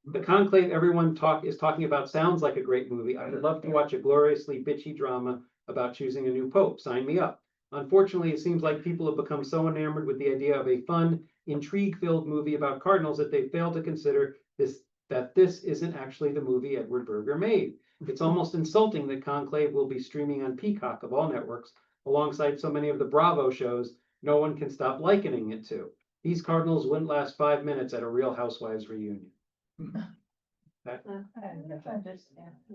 The Conclave everyone is talking about sounds like a great movie. I would love to watch a gloriously bitchy drama about choosing a new pope. Sign me up. Unfortunately, it seems like people have become so enamored with the idea of a fun, intrigue-filled movie about cardinals that they fail to consider that this isn't actually the movie Edward Berger made. It's almost insulting that Conclave will be streaming on Peacock of all networks, alongside so many of the Bravo shows no one can stop likening it to. These cardinals wouldn't last 5 minutes at a Real Housewives reunion. All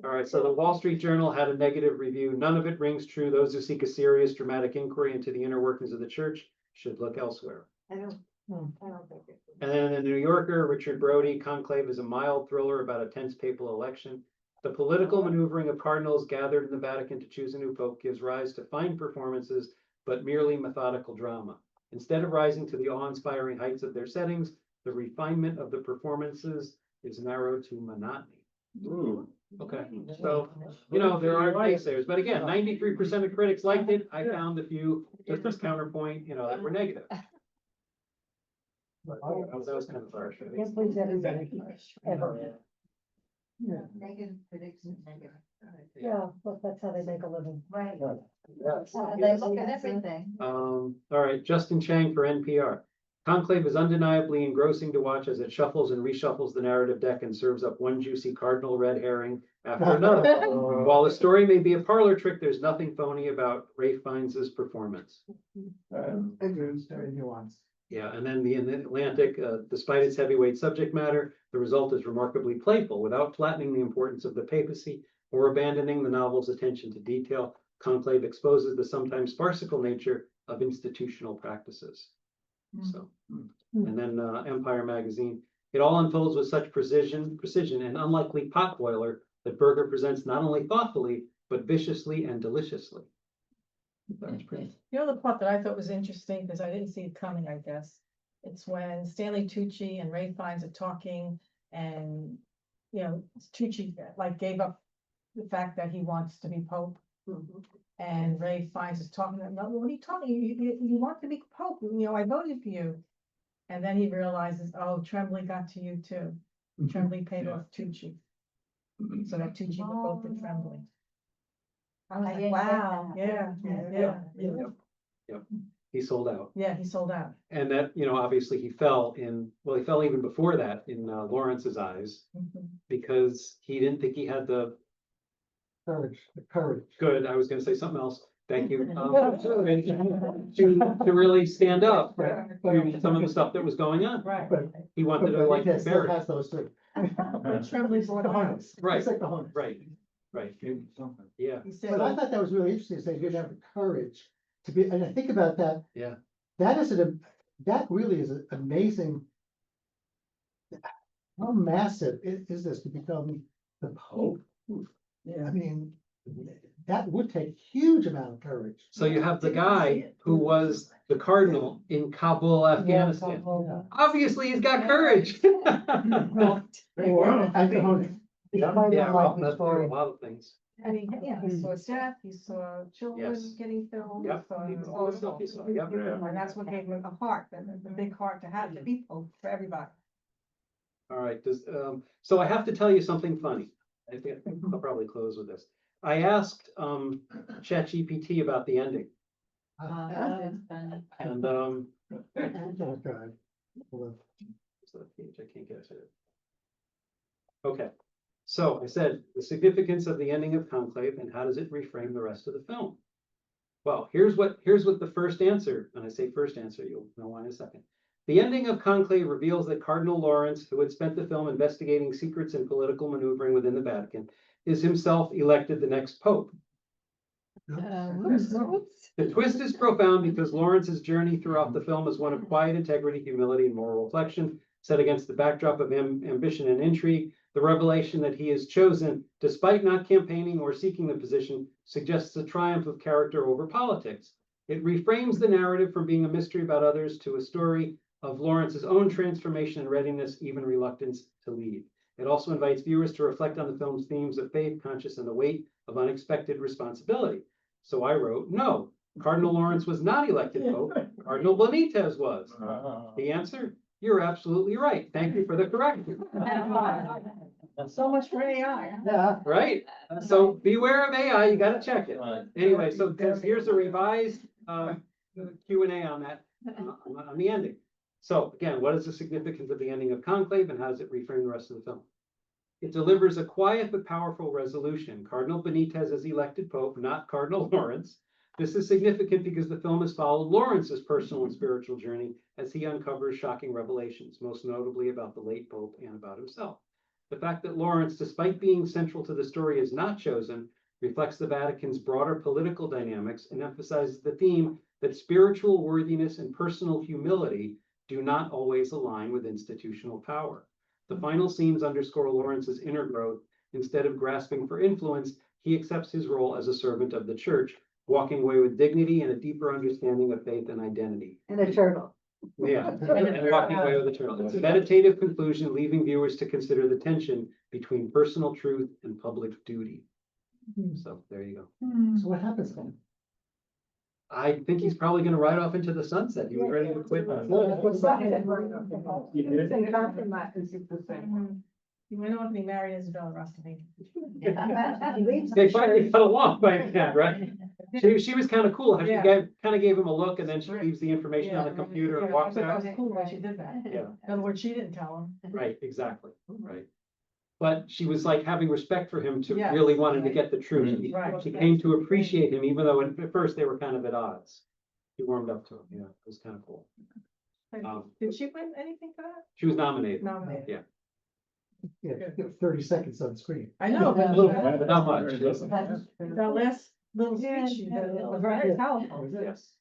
right, so the Wall Street Journal had a negative review. None of it rings true. Those who seek a serious, dramatic inquiry into the inner workings of the church should look elsewhere. I don't think it. And then in the New Yorker, Richard Brody, Conclave is a mild thriller about a tense papal election. The political maneuvering of cardinals gathered in the Vatican to choose a new pope gives rise to fine performances, but merely methodical drama. Instead of rising to the awe-inspiring heights of their settings, the refinement of the performances is narrowed to monotony. Ooh. Okay, so, there are naysayers, but again, 93% of critics liked it. I found a few, just as counterpoint, that were negative. That was kind of harsh. right? Can't please everybody, ever. Negative critics and negative. Yeah, but that's how they make a living. Right. Yes. They look at everything. All right, Justin Chang for NPR. Conclave is undeniably engrossing to watch as it shuffles and reshuffles the narrative deck and serves up one juicy cardinal red herring after another. While the story may be a parlor trick, there's nothing phony about Ralph Fiennes' performance. Very nuanced. Yeah, and then in the Atlantic, despite its heavyweight subject matter, the result is remarkably playful without flattening the importance of the papacy or abandoning the novel's attention to detail. Conclave exposes the sometimes farcical nature of institutional practices. So, and then Empire magazine, it all unfolds with such precision and unlikely potboiler that Berger presents not only thoughtfully, but viciously and deliciously. That's pretty. The part that I thought was interesting, because I didn't see it coming, I guess. It's when Stanley Tucci and Ralph Fiennes are talking and, Tucci gave up the fact that he wants to be Pope. And Ralph Fiennes is talking, what are you talking? You want to be Pope, I voted for you. And then he realizes, oh, Tremblay got to you too. Tremblay paid off Tucci. So that Tucci would vote for Tremblay. I was like, wow, yeah. Yep. He sold out. Yeah, he sold out. And that, obviously he fell even before that in Lawrence's eyes because he didn't think he had the Courage. good. I was going to say something else. Thank you. To really stand up to some of the stuff that was going on. Right. He wanted to But bury still it. has those three. Tremblay's It's like the harness. Right. It's like the harness. Right. Yeah. He said, But I thought that was really interesting, to say you have the courage to be, and I think about that. Yeah. That really is amazing. How massive is this to become the Pope? I mean, that would take huge amount of courage. So you have the guy who was the cardinal in Kabul, Afghanistan. Obviously, he's got courage. And the harness. Yeah, well, that's a lot of things. I mean, he saw death, he saw children Yes. getting filmed. Yep. All the stuff he saw, yep. And that's what gave him a heart, the big heart to have, to be Pope for everybody. All right, so I have to tell you something funny. I think I'll probably close with this. I asked ChatGPT about the ending, and Oh, God. so the page, I can't get to it. Okay, so I said the significance of the ending of Conclave and how does it reframe the rest of the film? Well, here's what the first answer, and I say first answer, you'll know why in a second. The ending of Conclave reveals that Cardinal Lawrence, who had spent the film investigating secrets and political maneuvering within the Vatican, is himself elected the next pope. The twist is profound because Lawrence's journey throughout the film is one of quiet integrity, humility, and moral reflection, set against the backdrop of ambition and intrigue. The revelation that he is chosen, despite not campaigning or seeking the position, suggests a triumph of character over politics. It reframes the narrative from being a mystery about others to a story of Lawrence's own transformation and readiness, even reluctance to lead. It also invites viewers to reflect on the film's themes of faith, conscience, and the weight of unexpected responsibility. So I wrote, no, Cardinal Lawrence was not elected Pope, Cardinal Benitez was. The answer? You're absolutely right. Thank you for the correction. So much for AI. Yeah. Right? So beware of AI, you gotta check it. Anyway, so here's a revised Q&A on that, on the ending. So again, what is the significance of the ending of Conclave and how does it reframe the rest of the film? It delivers a quiet but powerful resolution. Cardinal Benitez is elected Pope, not Cardinal Lawrence. This is significant because the film has followed Lawrence's personal and spiritual journey as he uncovers shocking revelations, most notably about the late Pope and about himself. The fact that Lawrence, despite being central to the story, is not chosen reflects the Vatican's broader political dynamics and emphasizes the theme that spiritual worthiness and personal humility do not always align with institutional power. The final scenes underscore Lawrence's inner growth. Instead of grasping for influence, he accepts his role as a servant of the church, walking away with dignity and a deeper understanding of faith and identity. And a turtle. Yeah, and walking away with a turtle. It's a meditative conclusion, leaving viewers to consider the tension between personal truth and public duty. So there you go. So what happens then? I think he's probably gonna ride off into the sunset. He was ready to quit. You went on to be married Isabella, Rossellini. They finally got along by the end, right? She was kind of cool. How she Yeah. kind of gave him a look and then she leaves the information on the computer and walks That out. was cool when she did that. Yeah. In other words, she didn't tell him. Right, exactly, right. But she was like having respect for him to Yes. really wanting to get the truth. Right. She came to appreciate him, even though at first they were kind of at odds. She warmed up to him, yeah, it was kind of cool. Did she win anything for that? She was nominated. Nominated. Yeah. Yeah, 30 seconds on screen. I know, but But not much. that last little speech she did, it was very powerful. Yes.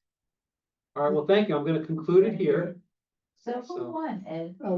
All right, well, thank you. I'm gonna conclude it here. So who won, Ed?